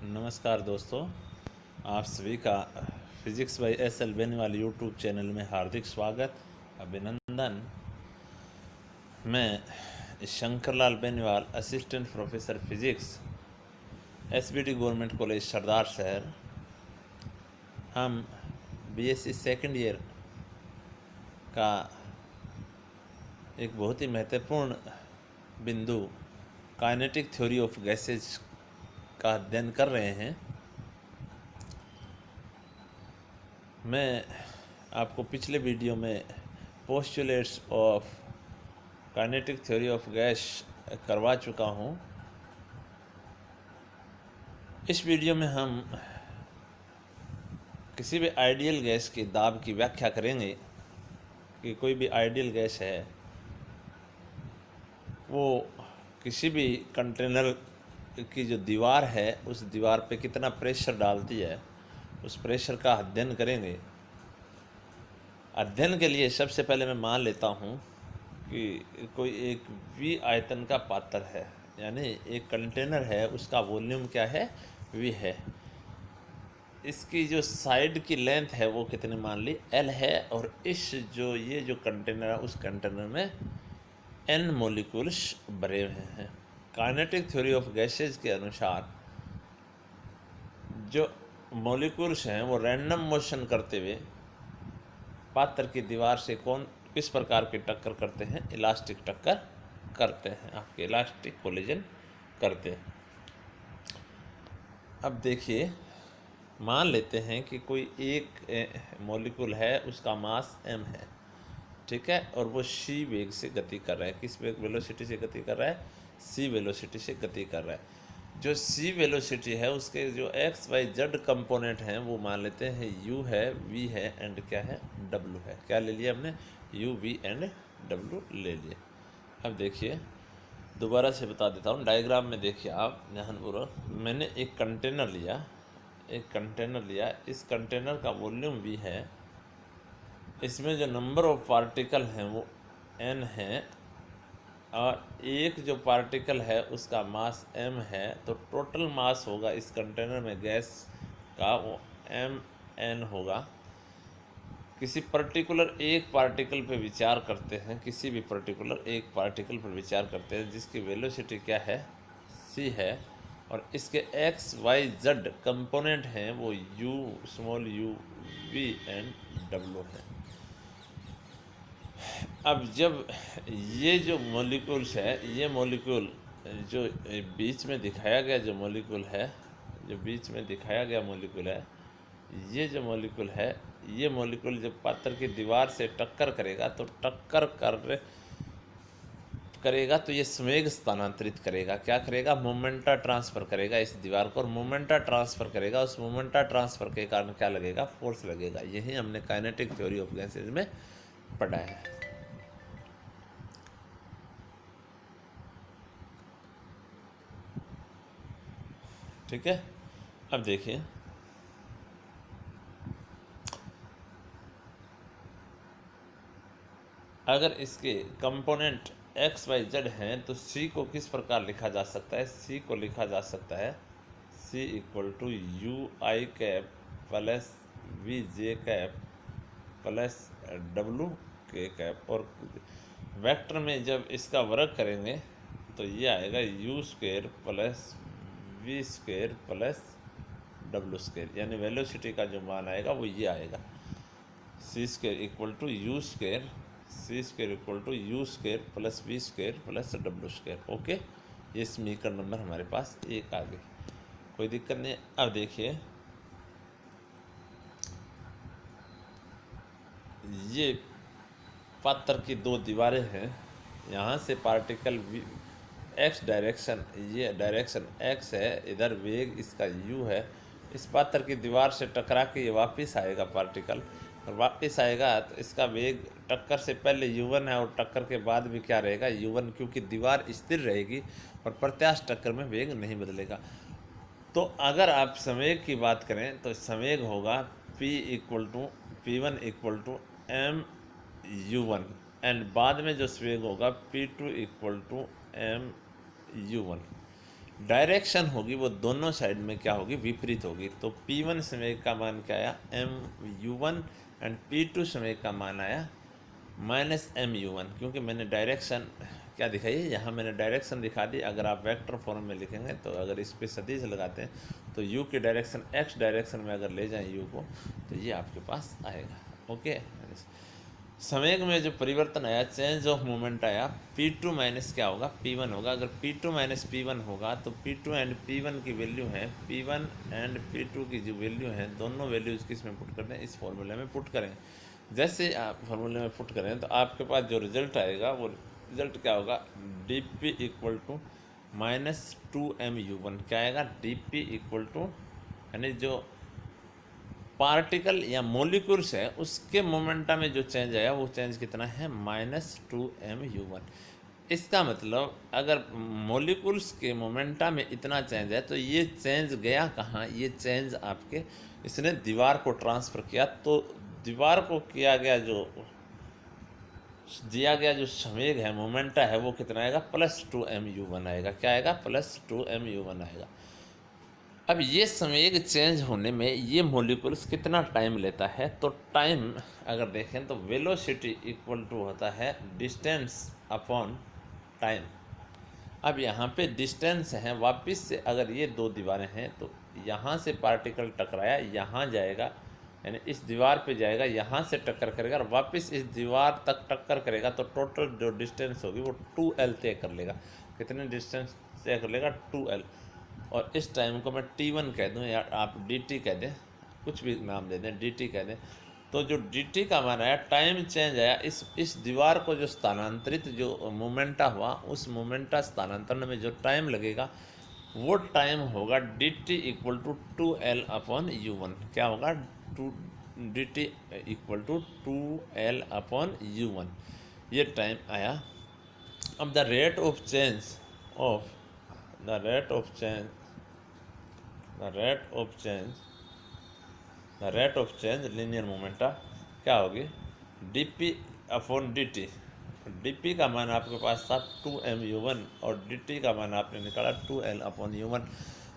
नमस्कार दोस्तों, आप सभी का physics by S L. Beniwal YouTube channel में हार्दिक स्वागत अभिनंदन। मैं Shankarlal Beniwal, assistant professor physics, SBT government college Sardar Shahar. हम बीएससी सेकेंड ईयर का एक बहुत ही महत्वपूर्ण बिंदु काइनेटिक थ्योरी ऑफ गैसेज का अध्ययन कर रहे हैं। मैं आपको पिछले वीडियो में postulates of kinetic theory of gas करवा चुका हूँ। इस वीडियो में हम किसी भी आइडियल गैस की दाब की व्याख्या करेंगे कि कोई भी आइडियल गैस है वो किसी भी कंटेनर की जो दीवार है उस दीवार पे कितना प्रेशर डालती है, उस प्रेशर का अध्ययन करेंगे। अध्ययन के लिए सबसे पहले मैं मान लेता हूँ कि कोई एक वी आयतन का पात्र है, यानी एक कंटेनर है, उसका वॉल्यूम क्या है, वी है। इसकी जो साइड की लेंथ है वो कितनी मान ली, एल है, और ये जो कंटेनर है उस कंटेनर में एन मॉलिक्यूल्स भरे हुए हैं। काइनेटिक थ्योरी ऑफ गैसेज के अनुसार जो मॉलिक्यूल्स हैं वो रैंडम मोशन करते हुए पात्र की दीवार से किस प्रकार की टक्कर करते हैं, इलास्टिक टक्कर करते हैं, आपके इलास्टिक कोलिजन करते हैं। अब देखिए, मान लेते हैं कि कोई एक मॉलिक्यूल है, उसका मास m है, ठीक है, और वो c वेग से गति कर रहा है। किस वेलोसिटी से गति कर रहा है, c वेलोसिटी से गति कर रहा है। जो c वेलोसिटी है उसके जो x y z कंपोनेंट हैं वो मान लेते हैं u है, v है एंड क्या है, w है। क्या ले लिया हमने, u v एंड w ले लिए। अब देखिए, दोबारा से बता देता हूँ, डायग्राम में देखिए आप ध्यानपूर्वक। मैंने एक कंटेनर लिया, इस कंटेनर का वॉल्यूम v है, इसमें जो नंबर ऑफ पार्टिकल हैं वो n है, और एक जो पार्टिकल है उसका मास m है। तो टोटल मास होगा इस कंटेनर में गैस का वो mn होगा। किसी पर्टिकुलर एक पार्टिकल पे विचार करते हैं, किसी भी पर्टिकुलर एक पार्टिकल पर विचार करते हैं जिसकी वेलोसिटी क्या है, c है, और इसके x y z कंपोनेंट हैं वो u, small u, v and w है। अब जब ये जो मॉलिक्यूल्स है, ये मॉलिक्यूल जो बीच में दिखाया गया जो मॉलिक्यूल है, ये जो मॉलिक्यूल है, ये मॉलिक्यूल जब पात्र की दीवार से टक्कर करेगा तो ये संवेग स्थानांतरित करेगा। क्या करेगा, मोमेंटा ट्रांसफ़र करेगा इस दीवार को, और मोमेंटा ट्रांसफ़र करेगा। उस मोमेंटा ट्रांसफ़र के कारण क्या लगेगा, फोर्स लगेगा। यही हमने काइनेटिक थ्योरी ऑफ गैसेज में पढ़ा है। ठीक है, अब देखिए, अगर इसके कंपोनेंट x y z हैं तो c को किस प्रकार लिखा जा सकता है, c को लिखा जा सकता है c equal to U I cap plus V J cap plus W K cap, और वेक्टर में जब इसका वर्ग करेंगे तो ये आएगा U square plus V square plus W square, यानी वेलोसिटी का जो मान आएगा वो ये आएगा, C square equal to U square, C square equal to U square plus V square plus W square. Okay, ये समीकरण नंबर हमारे पास एक आ गई, कोई दिक्कत नहीं। अब देखिए, ये पात्र की दो दीवारें हैं, यहाँ से पार्टिकल एक्स डायरेक्शन, ये डायरेक्शन एक्स है, इधर वेग इसका यू है, इस पात्र की दीवार से टकरा के ये वापस आएगा पार्टिकल, और वापस आएगा तो इसका वेग टक्कर से पहले u1 है और टक्कर के बाद भी क्या रहेगा, u1, क्योंकि दीवार स्थिर रहेगी और प्रत्यास्थ टक्कर में वेग नहीं बदलेगा। तो अगर आप संवेग की बात करें तो संवेग होगा P1 equal to M u1, and बाद में जो संवेग होगा P2 equal to M u1। Direction होगी वो दोनों साइड में क्या होगी, विपरीत होगी। तो P1 संवेग का मान क्या आया, mu1, एंड P2 संवेग का मान आया -mu1, क्योंकि मैंने डायरेक्शन क्या दिखाई है, यहाँ मैंने डायरेक्शन दिखा दी। अगर आप वेक्टर फॉर्म में लिखेंगे तो अगर इस पे सदिश लगाते हैं तो u की डायरेक्शन x डायरेक्शन में अगर ले जाएं u को तो ये आपके पास आएगा। ओके, संवेग में जो परिवर्तन आया, चेंज ऑफ मोमेंट आया, P2 माइनस क्या होगा, P1 होगा। अगर P2 माइनस P1 होगा तो P2 एंड P1 की वैल्यू है, P1 एंड P2 की जो वैल्यू है, दोनों वैल्यूज़ किस में पुट करते हैं, इस फॉर्मूले में पुट करें। जैसे आप फॉर्मूले में पुट करें तो आपके पास जो रिजल्ट आएगा वो रिजल्ट क्या होगा, dp इक्वल टू -2mu1। क्या आएगा, dp इक्वल टू, यानी जो पार्टिकल या मोलिक्यूल्स है उसके मोमेंटा में जो चेंज आया वो चेंज कितना है, -2mu1। इसका मतलब अगर मोलिक्यूल्स के मोमेंटा में इतना चेंज है तो ये चेंज गया कहाँ, ये चेंज आपके इसने दीवार को ट्रांसफ़र किया। तो दीवार को किया गया जो दिया गया जो संवेग है, मोमेंटा है, वो कितना आएगा, +2mu1 आएगा। क्या आएगा, +2mu1 आएगा। अब ये संवेग चेंज होने में ये मोलिकुल्स कितना टाइम लेता है, तो टाइम अगर देखें तो वेलोसिटी इक्वल टू होता है डिस्टेंस अपॉन टाइम। अब यहाँ पे डिस्टेंस है, वापस से अगर ये दो दीवारें हैं तो यहाँ से पार्टिकल टकराया, यहाँ जाएगा, यानी इस दीवार पे जाएगा, यहाँ से टक्कर करेगा और वापस इस दीवार तक टक्कर करेगा, तो टोटल जो डिस्टेंस होगी वो 2l तय कर लेगा। कितने डिस्टेंस तय कर लेगा, 2l। और इस टाइम को मैं t1 कह दूँ या आप dt कह दें, कुछ भी नाम दे दें, dt कह दें। तो जो dt का मान आया, टाइम चेंज आया, इस दीवार को जो स्थानांतरित जो मोमेंटा हुआ, उस मोमेंटा स्थानांतरण में जो टाइम लगेगा वो टाइम होगा dt equal to 2l upon u1। क्या होगा, dt equal to 2l upon u1, ये टाइम आया। अब the rate of change of the rate of change linear momenta क्या होगी, dp अपॉन dt। dp का मान आपके पास था 2mu1 और dt का मान आपने निकाला 2l अपॉन u1,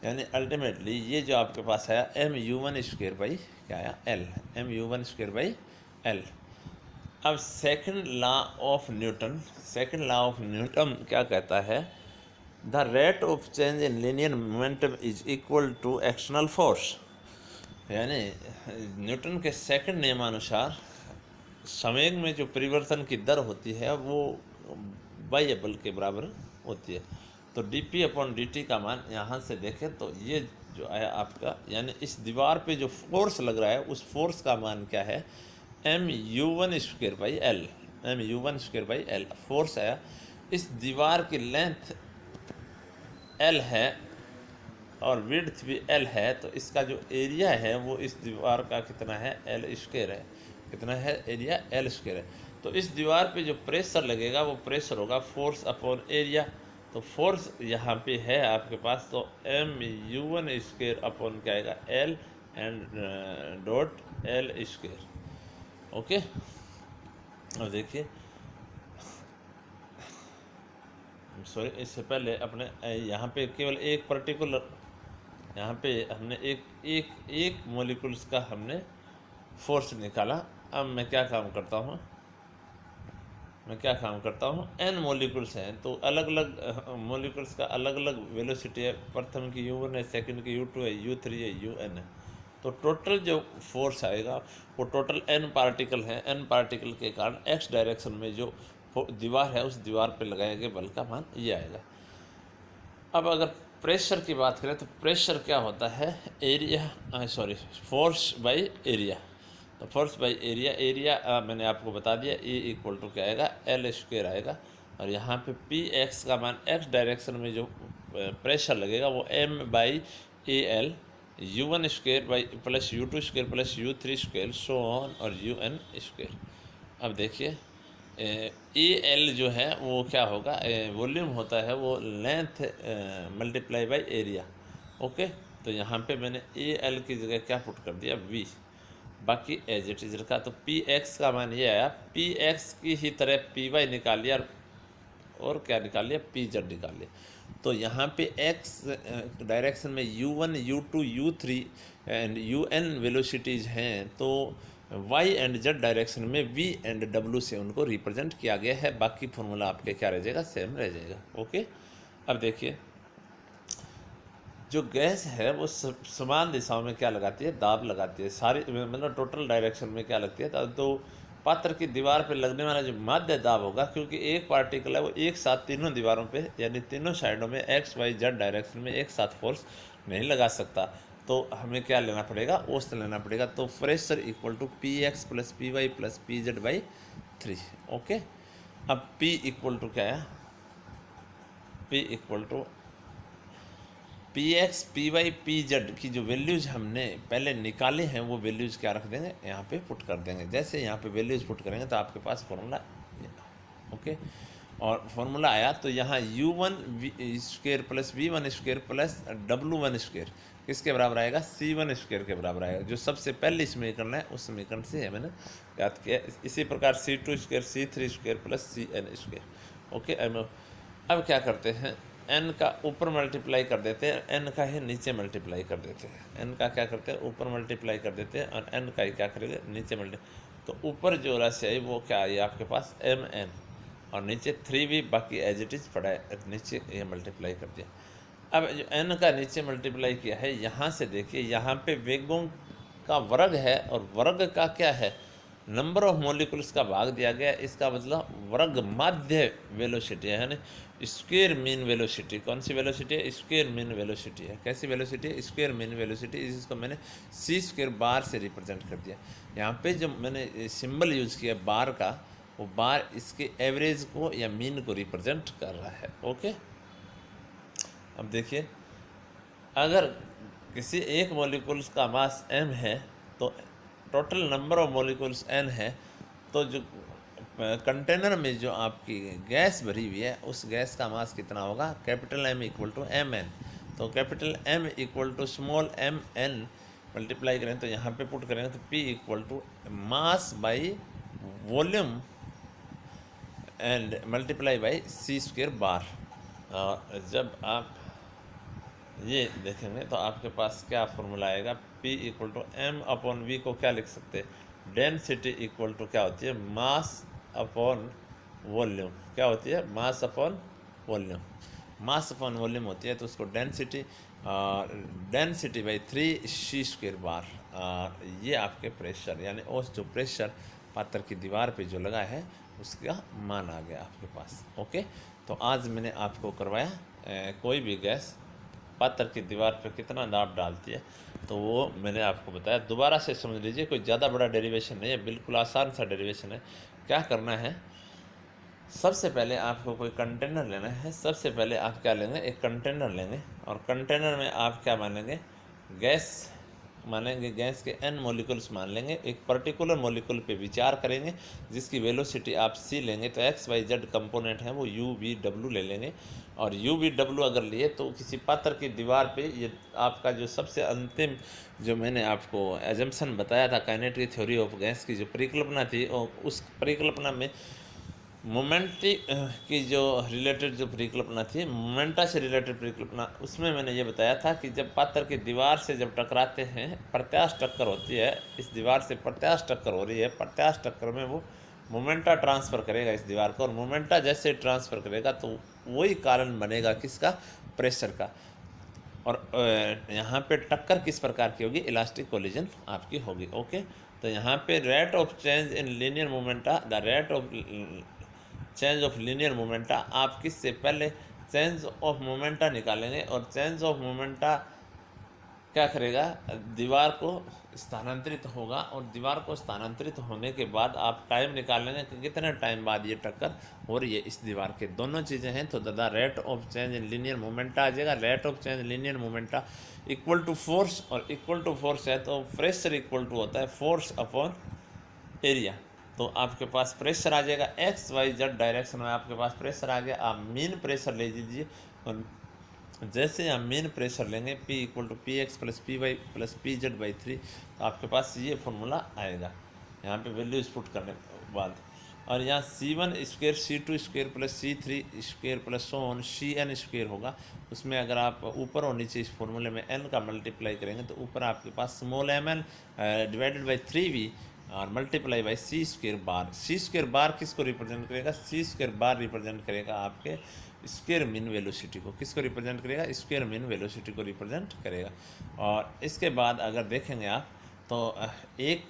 यानी अल्टीमेटली ये जो आपके पास है mu1 स्क्वायर बाई क्या आया, l, mu1 square by l। अब सेकंड लॉ ऑफ न्यूटन क्या कहता है, the rate of change in linear momentum is equal to external force. यानी न्यूटन के सेकंड नियमानुसार संवेग में जो परिवर्तन की दर होती है वो बाह्य बल के बराबर होती है। तो dp अपॉन dt का मान यहाँ से देखें तो ये जो आया आपका, यानी इस दीवार पे जो फोर्स लग रहा है उस फोर्स का मान क्या है, mu1 square by l, mu1 square by l force आया। इस दीवार की लेंथ l है और विड्थ भी l है, तो इसका जो एरिया है वो इस दीवार का कितना है, l स्क्वायर है। कितना है एरिया, l स्क्वायर है। तो इस दीवार पे जो प्रेशर लगेगा वो प्रेशर होगा फोर्स अपॉन एरिया। तो फोर्स यहाँ पे है आपके पास, तो mu1 स्क्वायर अपॉन क्या आएगा, l and dot l square. Okay, अब देखिए, सॉरी, इससे पहले अपने यहाँ पे केवल एक पर्टिकुलर, यहाँ पे हमने एक मोलिकुल्स का हमने फोर्स निकाला। अब मैं क्या काम करता हूँ, n मोलिकुल्स हैं तो अलग अलग मोलिकुल्स का अलग अलग वेलोसिटी है। प्रथम की u1 है, सेकंड की u2 है, u3 है, un है। तो टोटल जो फोर्स आएगा वो टोटल n पार्टिकल हैं। n पार्टिकल के कारण x डायरेक्शन में जो दीवार है उस दीवार पे लगाए गए बल का मान ये आएगा। अब अगर प्रेशर की बात करें तो प्रेशर क्या होता है, फोर्स बाई एरिया। तो फोर्स बाई एरिया मैंने आपको बता दिया, E इक्वल टू क्या आएगा, l स्क्वायर आएगा। और यहाँ पे Px का मान x डायरेक्शन में जो प्रेशर लगेगा वो m by al u1 square by plus u2 square plus u3 square so on और un स्क्वायर। अब देखिए al जो है वो क्या होगा, वॉल्यूम होता है वो length multiply by area. Okay, तो यहाँ पे मैंने al की जगह क्या पुट कर दिया, v, बाकी एज इट इज रखा। तो px का मान ये आया, px की ही तरह py निकाल लिया और क्या निकाल लिया, pz निकाल लिया। तो यहाँ पे एक्स डायरेक्शन में U1 U2 U3 and UN velocities हैं, तो वाई एंड जेड डायरेक्शन में V एंड W से उनको रिप्रेजेंट किया गया है। बाकी फॉर्मूला आपके क्या रह जाएगा, सेम रह जाएगा। ओके, अब देखिए जो गैस है वो समान दिशाओं में क्या लगाती है, दाब लगाती है। सारी मतलब टोटल डायरेक्शन में क्या लगती है, तो पात्र की दीवार पे लगने वाला जो माध्य दाब होगा, क्योंकि एक पार्टिकल है वो एक साथ तीनों दीवारों पे यानी तीनों साइडों में XY Z डायरेक्शन में एक साथ फोर्स नहीं लगा सकता, तो हमें क्या लेना पड़ेगा, औसत लेना पड़ेगा। तो pressure equal to PX + PY + PZ/3। Okay, अब P इक्वल टू क्या है, P equal to PX PY PZ की जो वैल्यूज़ हमने पहले निकाले हैं वो वैल्यूज़ क्या रख देंगे, यहाँ पे पुट कर देंगे। जैसे यहाँ पे वैल्यूज़ पुट करेंगे तो आपके पास फॉर्मूला, ओके, और फॉर्मूला आया तो यहाँ U1 square + V1 square + W1 square किसके बराबर आएगा, C1 स्क्वायर के बराबर आएगा। जो सबसे पहले समीकरण है उस समीकरण से है मैंने याद किया। इसी प्रकार C2 square C3 square + CN square. Okay, अब क्या करते हैं, n का ऊपर मल्टीप्लाई कर देते हैं, n का ही नीचे मल्टीप्लाई कर देते हैं। n का क्या करते हैं, ऊपर मल्टीप्लाई कर देते हैं, और n का ही क्या करेंगे, नीचे मल्टीप्लाई। तो ऊपर जो राशि आई वो क्या आई आपके पास, mn, और नीचे 3v, बाकी एज इट इज़ पड़ा है, नीचे ये मल्टीप्लाई कर दिया। अब जो n का नीचे मल्टीप्लाई किया है, यहाँ से देखिए यहाँ पे वेगों का वर्ग है, और वर्ग का क्या है, नंबर ऑफ मॉलिक्यूल्स का भाग दिया गया। इसका मतलब वर्ग माध्य वेलोसिटी है, यानी स्क्वायर मीन वेलोसिटी। कौन सी वेलोसिटी है, स्क्वायर मीन वेलोसिटी है। कैसी वेलोसिटी है, स्क्वायर मीन वेलोसिटी। इसको मैंने C² बार से रिप्रेजेंट कर दिया। यहाँ पे जो मैंने सिंबल यूज़ किया बार का, वो बार इसके एवरेज को या मीन को रिप्रेजेंट कर रहा है। ओके, अब देखिए अगर किसी एक मॉलिक्यूल्स का मास m है तो total number of molecules n है, तो जो कंटेनर में जो आपकी गैस भरी हुई है उस गैस का मास कितना होगा, M = mn। तो M = स्मॉल mn मल्टीप्लाई करें तो यहाँ पे पुट करेंगे तो P = mass by volume and multiply by C² बार। और जब आप ये देखेंगे तो आपके पास क्या फॉर्मूला आएगा, P = m/v को क्या लिख सकते हैं, डेंसिटी इक्वल टू क्या होती है, मास अपॉन वॉल्यूम। क्या होती है, मास अपॉन वॉल्यूम। मास अपॉन वॉल्यूम होती है, तो उसको डेंसिटी /3 C² बार। ये आपके प्रेशर यानी औसत जो प्रेशर पात्र की दीवार पे जो लगा है उसका मान आ गया आपके पास। ओके, तो आज मैंने आपको करवाया कोई भी गैस पात्र की दीवार पर कितना दाब डालती है, तो वो मैंने आपको बताया। दोबारा से समझ लीजिए, कोई ज़्यादा बड़ा डेरिवेशन नहीं है, बिल्कुल आसान सा डेरिवेशन है। क्या करना है, सबसे पहले आपको कोई कंटेनर लेना है। सबसे पहले आप क्या लेंगे, एक कंटेनर लेंगे, और कंटेनर में आप क्या मानेंगे, गैस मानेंगे। गैस के n मॉलिक्यूल्स मान लेंगे। एक पर्टिकुलर मॉलिक्यूल पे विचार करेंगे जिसकी वेलोसिटी आप c लेंगे, तो XYZ कंपोनेंट है वो UVW ले लेंगे। और UVW अगर लिए तो किसी पात्र की दीवार पे ये आपका जो सबसे अंतिम जो मैंने आपको एजम्पशन बताया था काइनेटिक थ्योरी ऑफ गैस की जो परिकल्पना थी, और उस परिकल्पना में मोमेंट की जो रिलेटेड जो परिकल्पना थी, मोमेंटा से रिलेटेड परिकल्पना, उसमें मैंने ये बताया था कि जब पात्र की दीवार से जब टकराते हैं, प्रत्यास्थ टक्कर होती है, इस दीवार से प्रत्यास्थ टक्कर हो रही है, प्रत्यास्थ टक्कर में वो मोमेंटा ट्रांसफ़र करेगा इस दीवार को, और मोमेंटा जैसे ट्रांसफ़र करेगा तो वही कारण बनेगा किसका, प्रेशर का। और यहाँ पे टक्कर किस प्रकार की होगी, इलास्टिक कोलिजन आपकी होगी। ओके, तो यहाँ पे rate of change in linear momenta, the rate of change of linear momenta, आप किससे पहले चेंज ऑफ मोमेंटा निकालेंगे, और चेंज ऑफ मोमेंटा क्या करेगा, दीवार को स्थानांतरित होगा, और दीवार को स्थानांतरित होने के बाद आप टाइम निकालेंगे कि कितने टाइम बाद ये टक्कर हो रही है इस दीवार के। दोनों चीज़ें हैं, तो the rate of change in linear momenta आ जाएगा। Rate of change linear momenta equal to force, और इक्वल टू फोर्स है तो प्रेशर इक्वल टू होता है फोर्स अपॉन एरिया। तो आपके पास प्रेशर आ जाएगा XYZ डायरेक्शन में, आपके पास प्रेशर आ गया। आप मीन प्रेशर ले लीजिए, और जैसे हम मेन प्रेशर लेंगे P = PX + PY + PZ/3, तो आपके पास ये फॉर्मूला आएगा यहाँ पे वैल्यूज पुट करने के बाद। और यहाँ C1 square C2 square plus C3 square plus so on Cn square होगा। उसमें अगर आप ऊपर और नीचे इस फॉर्मूले में n का मल्टीप्लाई करेंगे तो ऊपर आपके पास small mn divided by 3v और multiply by C square bar. C square bar किसको रिप्रेजेंट करेगा? सी स्क्वेयर बार रिप्रेजेंट करेगा आपके स्क्वेयर मीन वेलोसिटी को। किसको रिप्रेजेंट करेगा? स्क्वेयर मीन वेलोसिटी को रिप्रेजेंट करेगा। और इसके बाद अगर देखेंगे आप तो एक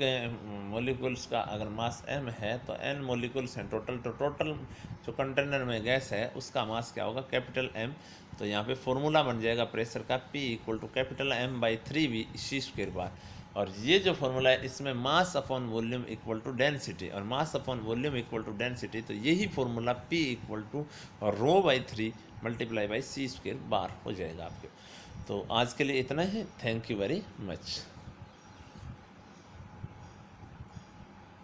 मोलिकुल्स का अगर मास m है तो n मोलिकुल्स हैं टोटल, तो टोटल जो कंटेनर में गैस है उसका मास क्या होगा? Capital M। तो यहाँ पे फॉर्मूला बन जाएगा प्रेशर का P equal to capital M by 3v C square bar. और ये जो फॉर्मूला है इसमें mass upon volume equal to density, और mass upon volume equal to density, तो यही formula P equal to rho by 3 multiply by C square bar हो जाएगा आपके। तो आज के लिए इतना ही। Thank you very much.